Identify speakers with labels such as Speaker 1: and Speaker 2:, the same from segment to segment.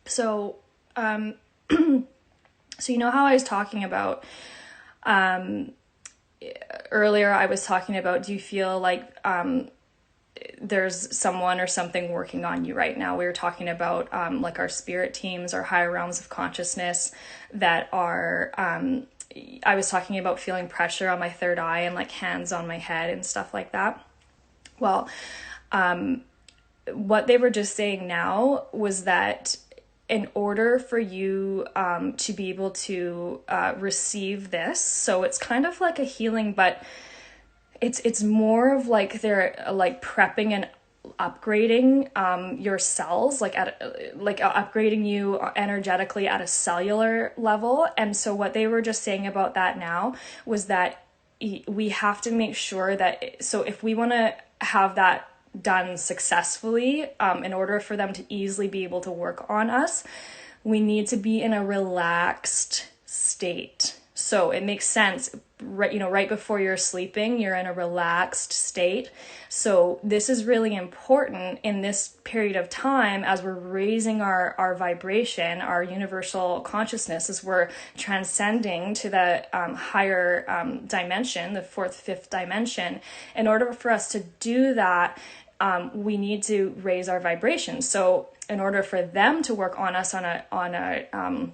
Speaker 1: So, so you know how I was talking about, earlier I was talking about, do you feel like there's someone or something working on you right now? We were talking about like our spirit teams, our higher realms of consciousness that are, I was talking about feeling pressure on my third eye and like hands on my head and stuff like that. Well, what they were just saying now was that in order for you to be able to receive this, so it's kind of like a healing, but it's more of like they're like prepping and upgrading your cells, like upgrading you energetically at a cellular level. And so what they were just saying about that now was that we have to make sure that, so if we want to have that done successfully, in order for them to easily be able to work on us, we need to be in a relaxed state. So it makes sense, right? You know, right before you're sleeping, you're in a relaxed state. So this is really important in this period of time as we're raising our vibration, our universal consciousness, as we're transcending to the higher dimension, the fourth, fifth dimension. In order for us to do that, we need to raise our vibration. So in order for them to work on us on a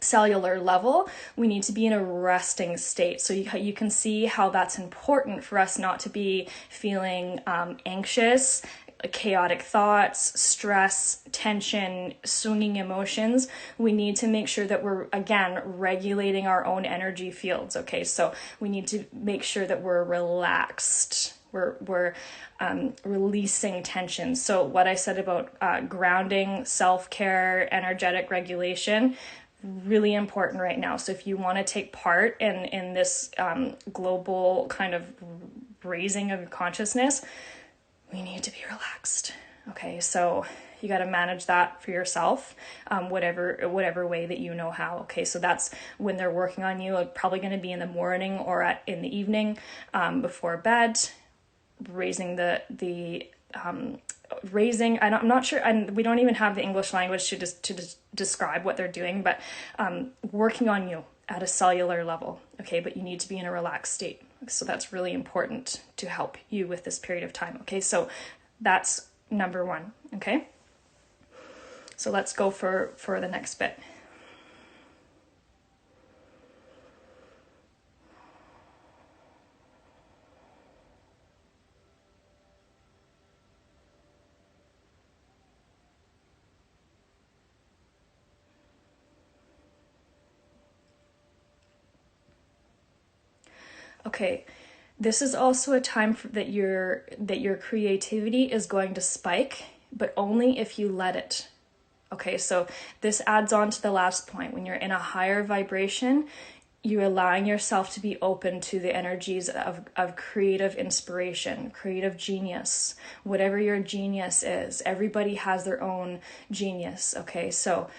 Speaker 1: cellular level, we need to be in a resting state. So you can see how that's important for us not to be feeling anxious, chaotic thoughts, stress, tension, swinging emotions. We need to make sure that we're, again, regulating our own energy fields. Okay, so we need to make sure that we're relaxed. We're releasing tension. So what I said about grounding, self-care, energetic regulation, really important right now. So if you want to take part in this global kind of raising of consciousness, we need to be relaxed. Okay, so you got to manage that for yourself, whatever way that you know how. Okay, so that's when they're working on you, probably going to be in the morning or in the evening, before bed, raising raising, I'm not sure, and we don't even have the English language to describe what they're doing, but working on you at a cellular level. Okay, but you need to be in a relaxed state. So that's really important to help you with this period of time. Okay, so that's number one. Okay, so let's go for the next bit. Okay, this is also a time that your creativity is going to spike, but only if you let it. Okay, so this adds on to the last point. When you're in a higher vibration, you're allowing yourself to be open to the energies of creative inspiration, creative genius, whatever your genius is. Everybody has their own genius. Okay, so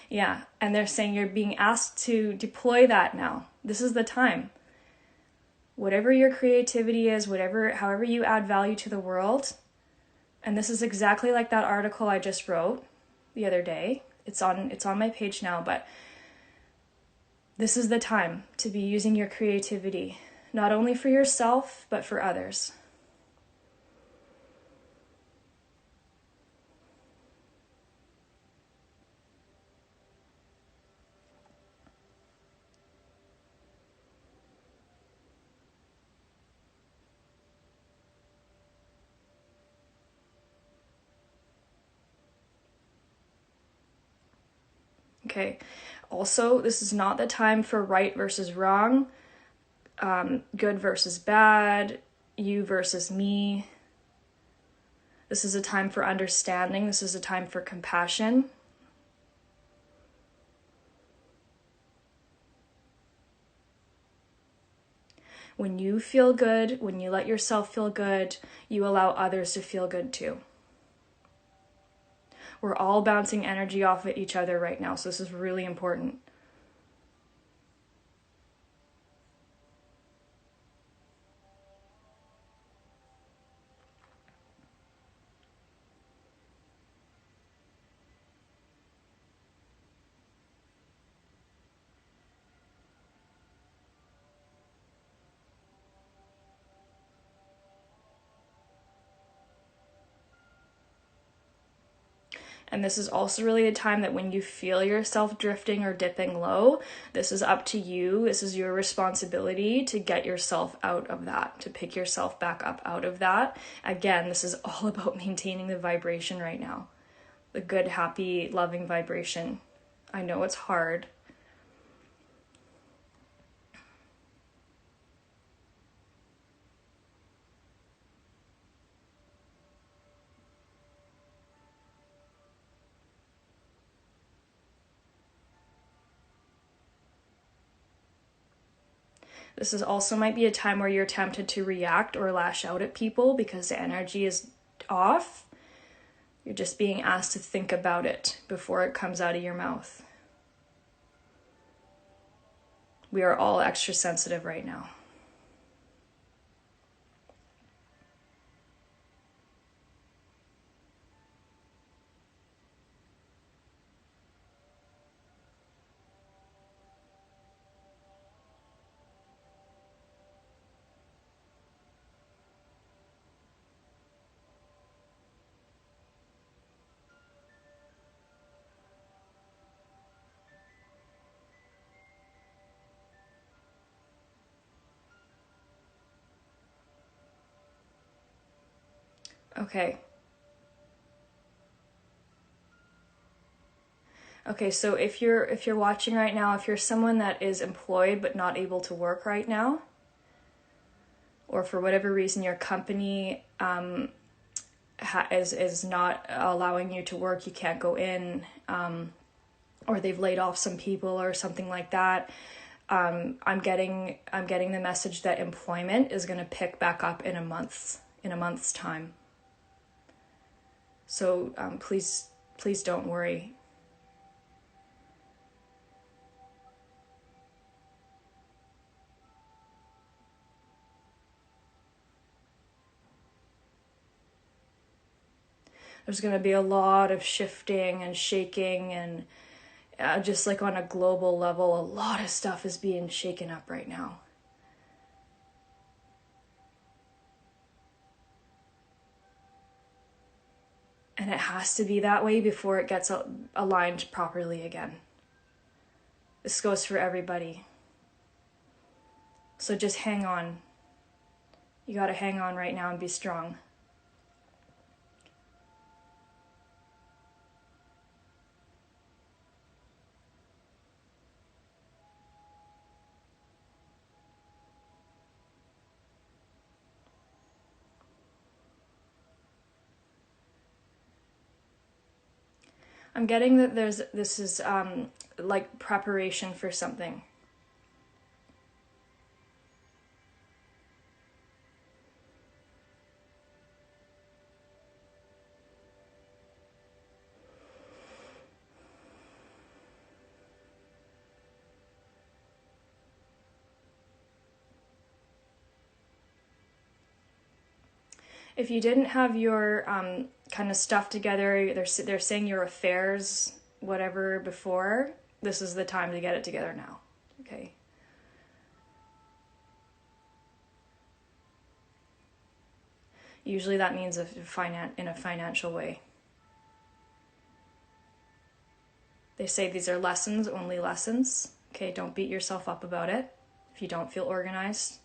Speaker 1: yeah, and they're saying you're being asked to deploy that now. This is the time. Whatever your creativity is, however you add value to the world, and this is exactly like that article I just wrote the other day. It's on my page now, but this is the time to be using your creativity, not only for yourself, but for others. Okay, also, this is not the time for right versus wrong, good versus bad, you versus me. This is a time for understanding. This is a time for compassion. When you feel good, when you let yourself feel good, you allow others to feel good too. We're all bouncing energy off of each other right now, so this is really important. And this is also really a time that when you feel yourself drifting or dipping low, this is up to you. This is your responsibility to get yourself out of that, to pick yourself back up out of that. Again, this is all about maintaining the vibration right now. The good, happy, loving vibration. I know it's hard. This is also might be a time where you're tempted to react or lash out at people because the energy is off. You're just being asked to think about it before it comes out of your mouth. We are all extra sensitive right now. Okay. Okay, so if you're watching right now, if you're someone that is employed but not able to work right now, or for whatever reason your company is not allowing you to work, you can't go in, or they've laid off some people or something like that, I'm getting the message that employment is going to pick back up in a month's time. So please don't worry. There's going to be a lot of shifting and shaking, and just like on a global level, a lot of stuff is being shaken up right now. And it has to be that way before it gets aligned properly again. This goes for everybody. So just hang on. You gotta hang on right now and be strong. I'm getting that this is like preparation for something. If you didn't have your kind of stuff together, they're saying your affairs, whatever, before, this is the time to get it together now, okay? Usually that means in a financial way. They say these are lessons, only lessons. Okay, don't beat yourself up about it if you don't feel organized.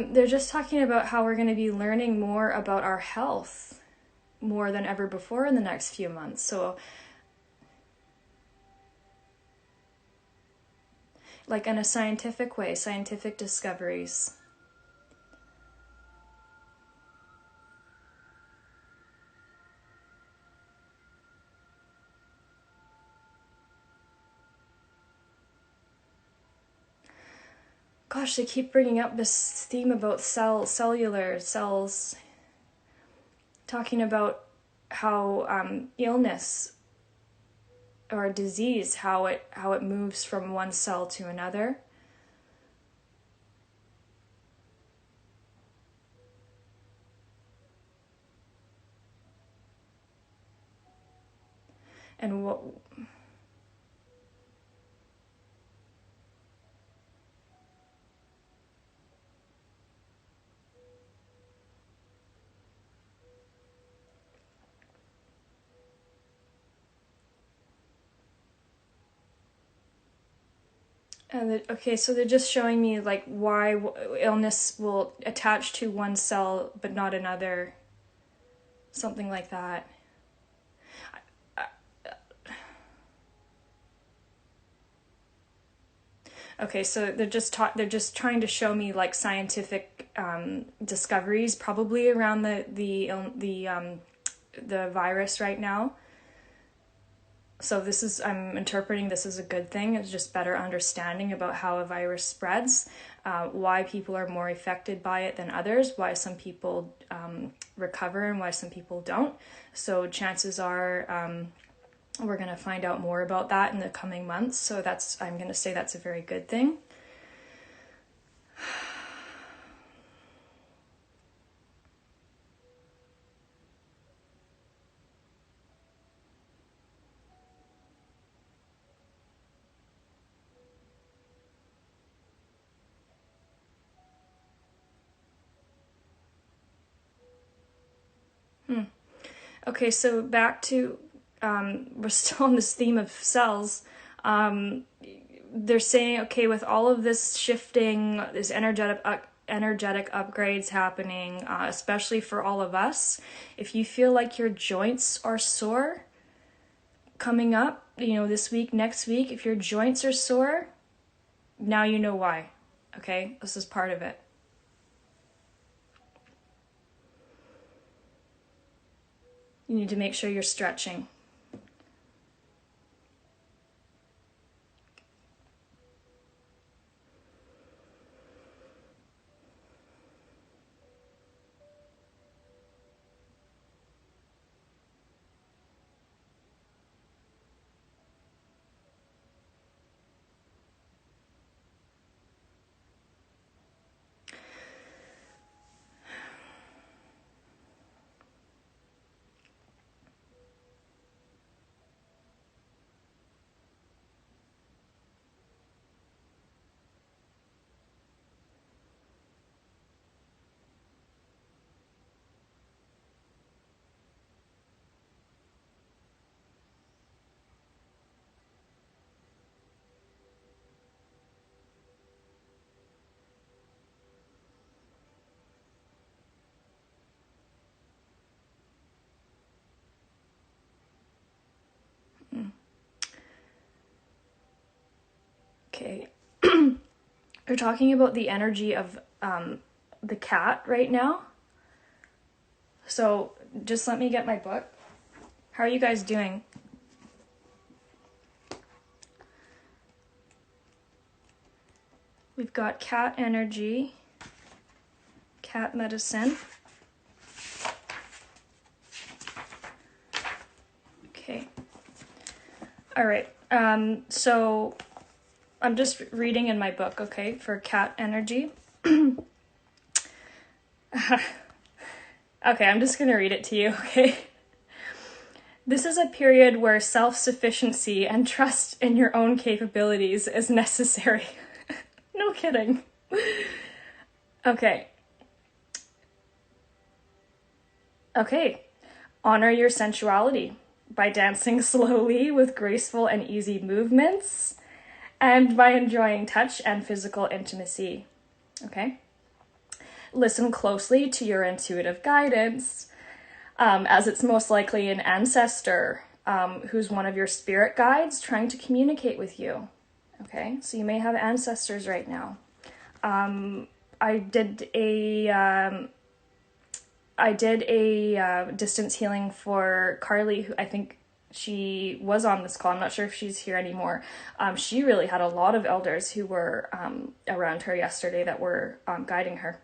Speaker 1: They're just talking about how we're going to be learning more about our health more than ever before in the next few months. So, like in a scientific way, scientific discoveries. Gosh, they keep bringing up this theme about cellular cells, talking about how illness or a disease, how it moves from one cell to another. And what okay, so they're just showing me like why illness will attach to one cell but not another, something like that. Okay, so they're just trying to show me like scientific discoveries, probably around the virus right now. So I'm interpreting this as a good thing. It's just better understanding about how a virus spreads, why people are more affected by it than others, why some people recover and why some people don't. So chances are we're going to find out more about that in the coming months. So I'm going to say that's a very good thing. Okay, so back to, we're still on this theme of cells. They're saying, okay, with all of this shifting, this energetic upgrades happening, especially for all of us, if you feel like your joints are sore coming up, this week, next week, if your joints are sore, now you know why. Okay, this is part of it. You need to make sure you're stretching. Okay. We're talking about the energy of the cat right now. So just let me get my book. How are you guys doing? We've got cat energy, cat medicine. Okay. All right. So I'm just reading in my book, okay, for cat energy. Okay, I'm just going to read it to you, okay? This is a period where self-sufficiency and trust in your own capabilities is necessary. No kidding. Okay. Okay. Honor your sensuality by dancing slowly with graceful and easy movements and by enjoying touch and physical intimacy. Okay? Listen closely to your intuitive guidance, as it's most likely an ancestor who's one of your spirit guides trying to communicate with you. Okay, so you may have ancestors right now. I did a distance healing for Carly, who I think she was on this call. I'm not sure if she's here anymore. She really had a lot of elders who were around her yesterday that were guiding her.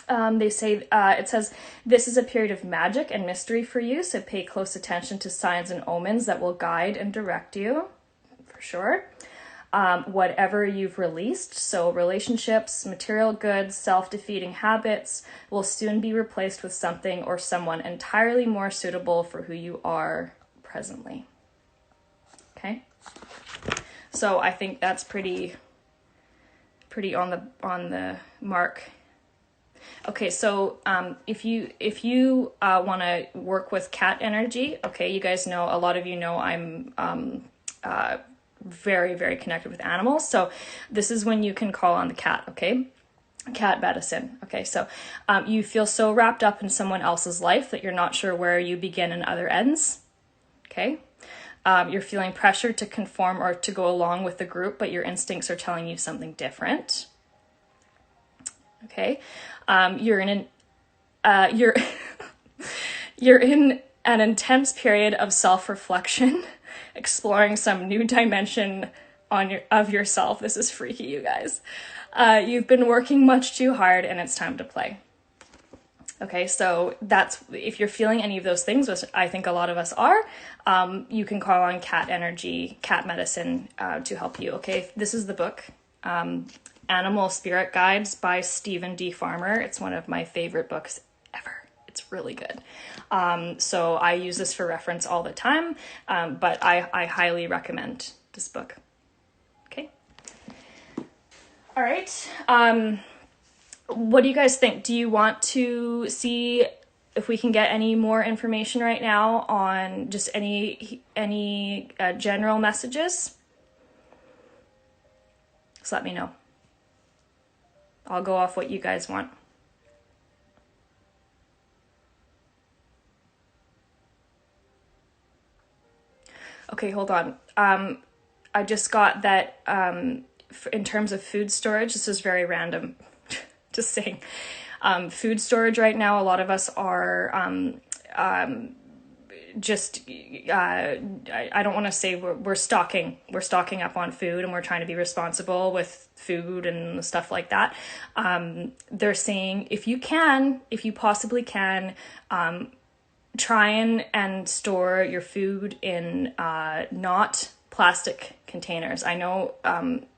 Speaker 1: They say, it says, this is a period of magic and mystery for you, so pay close attention to signs and omens that will guide and direct you, for sure. Whatever you've released, so relationships, material goods, self-defeating habits, will soon be replaced with something or someone entirely more suitable for who you are presently. Okay? So I think that's pretty on the mark. Okay, so if you want to work with cat energy, okay, you guys know, a lot of you know I'm very, very connected with animals. So this is when you can call on the cat, okay? Cat medicine. Okay, so you feel so wrapped up in someone else's life that you're not sure where you begin and other ends, okay? You're feeling pressure to conform or to go along with the group, but your instincts are telling you something different. Okay, you're in you're in an intense period of self-reflection, exploring some new dimension of yourself. This is freaky, you guys. You've been working much too hard, and it's time to play. Okay, so that's, if you're feeling any of those things, which I think a lot of us are, you can call on cat energy, cat medicine, to help you. Okay, this is the book, Animal Spirit Guides by Stephen D. Farmer. It's one of my favorite books ever. It's really good. So I use this for reference all the time, but I highly recommend this book. Okay. All right. What do you guys think? Do you want to see if we can get any more information right now on just any general messages? Just let me know. I'll go off what you guys want. Okay, hold on. I just got that in terms of food storage, this is very random, just saying. Food storage right now, a lot of us are I don't want to say we're stocking up on food, and we're trying to be responsible with food and stuff like that. They're saying if you possibly can, try and store your food in not plastic containers. I know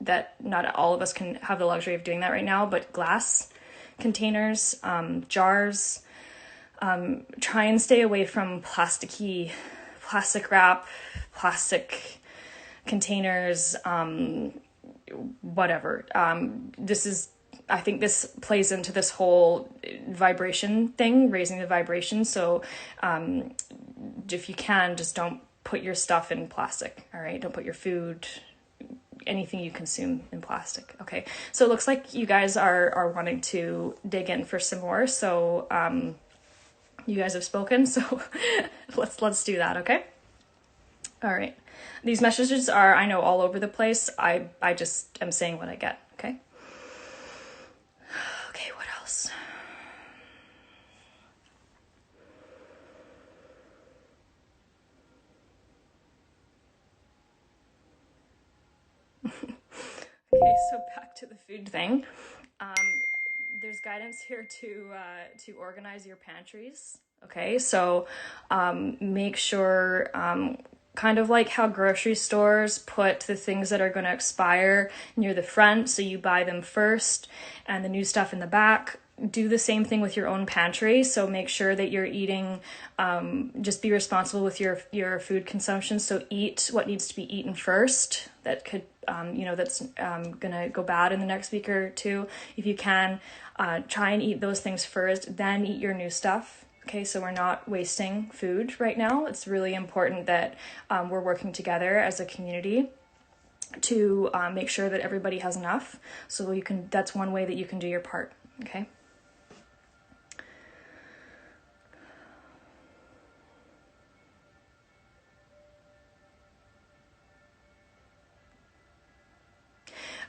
Speaker 1: that not all of us can have the luxury of doing that right now, but glass containers, jars. Try and stay away from plastic wrap, plastic containers, whatever. I think this plays into this whole vibration thing, raising the vibration. So if you can, just don't put your stuff in plastic, all right? Don't put your food, anything you consume, in plastic, okay? So it looks like you guys are wanting to dig in for some more. So you guys have spoken, so let's do that, okay? All right. These messages are, I know, all over the place. I just am saying what I get, okay? Okay, what else? Okay, so back to the food thing. There's guidance here to organize your pantries. Okay, so make sure, kind of like how grocery stores put the things that are going to expire near the front, so you buy them first and the new stuff in the back. Do the same thing with your own pantry. So make sure that you're eating, just be responsible with your food consumption. So eat what needs to be eaten first. That could, that's gonna go bad in the next week or two. If you can, try and eat those things first, then eat your new stuff. Okay, so we're not wasting food right now. It's really important that we're working together as a community to make sure that everybody has enough. So that's one way that you can do your part, okay?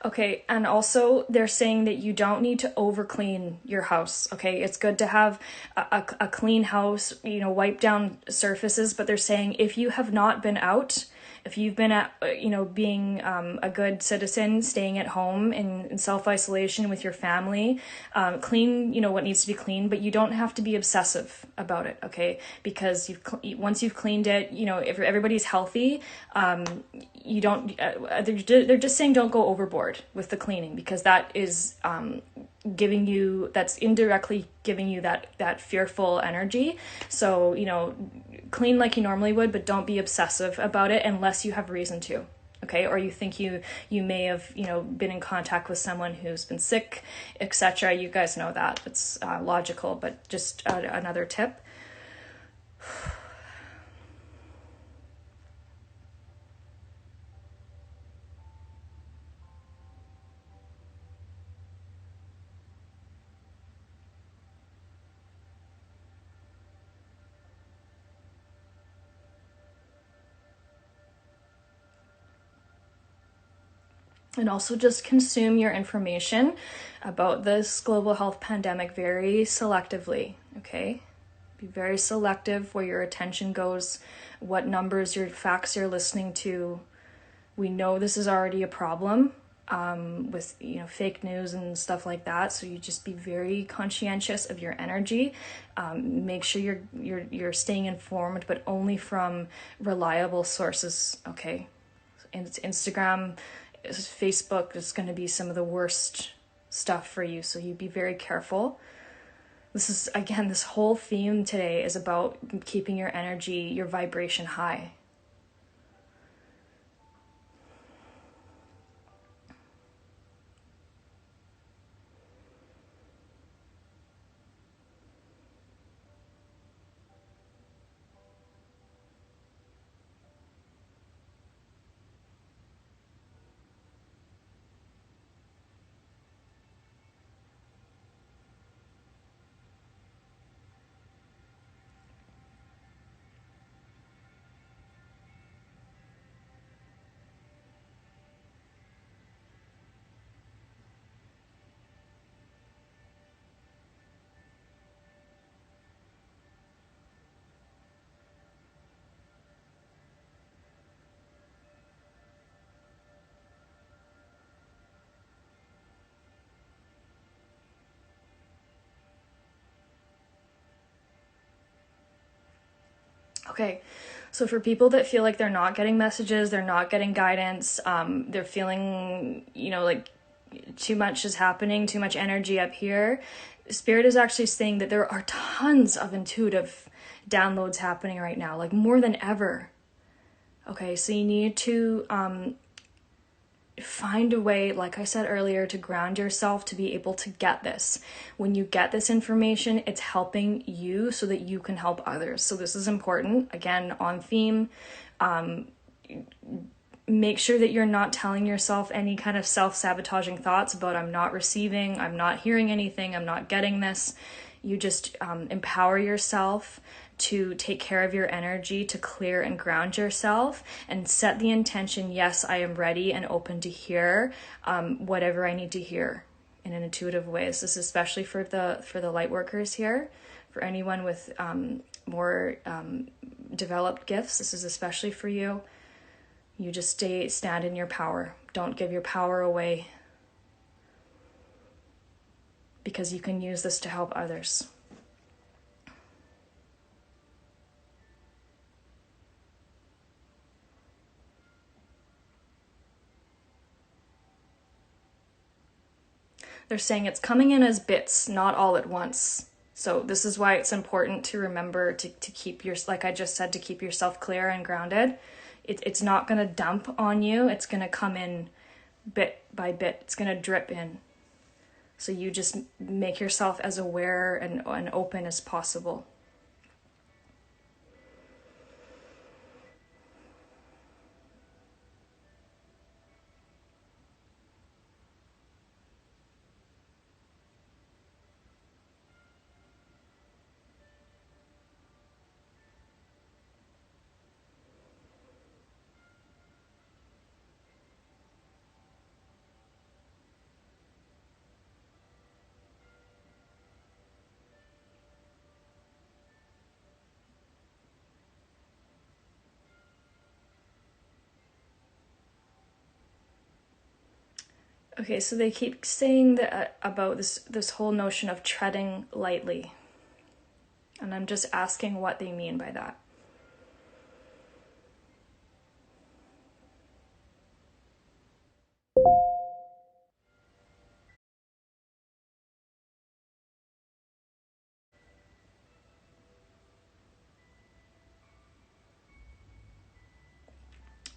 Speaker 1: Okay, and also they're saying that you don't need to over clean your house, okay? It's good to have a clean house, wipe down surfaces, but they're saying if you have not been out If you've been at, being a good citizen, staying at home in self-isolation with your family, clean, what needs to be cleaned, but you don't have to be obsessive about it, okay? Because once you've cleaned it, if everybody's healthy, you don't, they're just saying don't go overboard with the cleaning, because that is that's indirectly giving you that fearful energy. So, clean like you normally would, but don't be obsessive about it unless you have reason to. Okay, or you think you may have been in contact with someone who's been sick, etc. You guys know that it's logical, but just another tip. And also just consume your information about this global health pandemic very selectively, okay? Be very selective where your attention goes, what numbers, your facts you're listening to. We know this is already a problem with fake news and stuff like that. So you just be very conscientious of your energy. Make sure you're staying informed, but only from reliable sources, okay? Instagram, Facebook is going to be some of the worst stuff for you, so you be very careful. This is, again, this whole theme today is about keeping your energy, your vibration high. Okay, so for people that feel like they're not getting messages, they're not getting guidance, they're feeling, like too much is happening, too much energy up here, Spirit is actually saying that there are tons of intuitive downloads happening right now, like more than ever. Okay, so you need to find a way, like I said earlier, to ground yourself to be able to get this. When you get this information, it's helping you so that you can help others. So this is important. Again, on theme. Make sure that you're not telling yourself any kind of self-sabotaging thoughts about I'm not receiving, I'm not hearing anything, I'm not getting this. You just empower yourself to take care of your energy, to clear and ground yourself, and set the intention, yes, I am ready and open to hear whatever I need to hear in an intuitive way. This is especially for the light workers here. For anyone with more developed gifts, this is especially for you. You just stand in your power. Don't give your power away, because you can use this to help others. They're saying it's coming in as bits, not all at once. So this is why it's important to remember to keep like I just said, to keep yourself clear and grounded. It's not going to dump on you. It's going to come in bit by bit. It's going to drip in. So you just make yourself as aware and open as possible. Okay, so they keep saying that about this whole notion of treading lightly. And I'm just asking what they mean by that.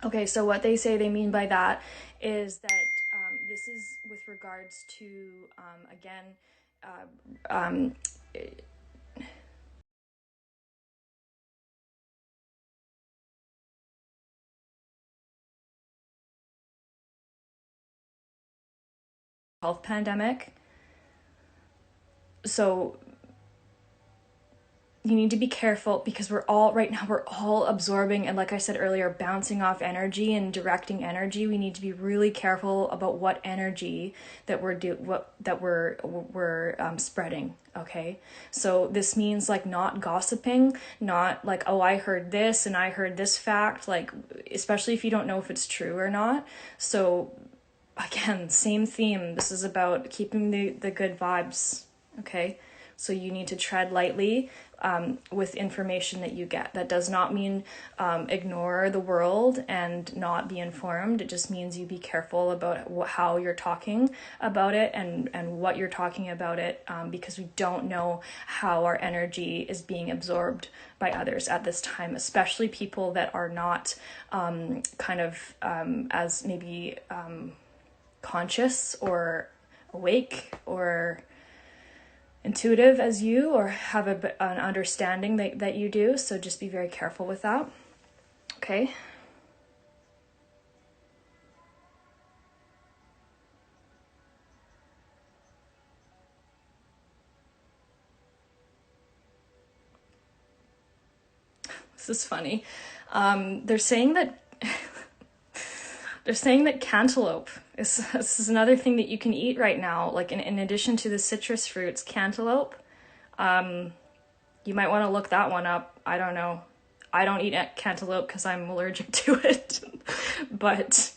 Speaker 1: Okay, so what they say they mean by that is that this is with regards to, again, health pandemic. So you need to be careful because we're all absorbing and, like I said earlier, bouncing off energy and directing energy. We need to be really careful about what energy that we're spreading. Okay, so this means like not gossiping, not like, oh, I heard this and I heard this fact, like especially if you don't know if it's true or not. So again, same theme. This is about keeping the good vibes. Okay, so you need to tread lightly with information that you get. That does not mean ignore the world and not be informed. It just means you be careful about how you're talking about it and what you're talking about it, because we don't know how our energy is being absorbed by others at this time, especially people that are not as maybe conscious or awake or intuitive as you, or have an understanding that you do. So just be very careful with that. Okay. This is funny. They're saying that cantaloupe this is another thing that you can eat right now. Like in addition to the citrus fruits, cantaloupe. You might want to look that one up. I don't know. I don't eat cantaloupe because I'm allergic to it. But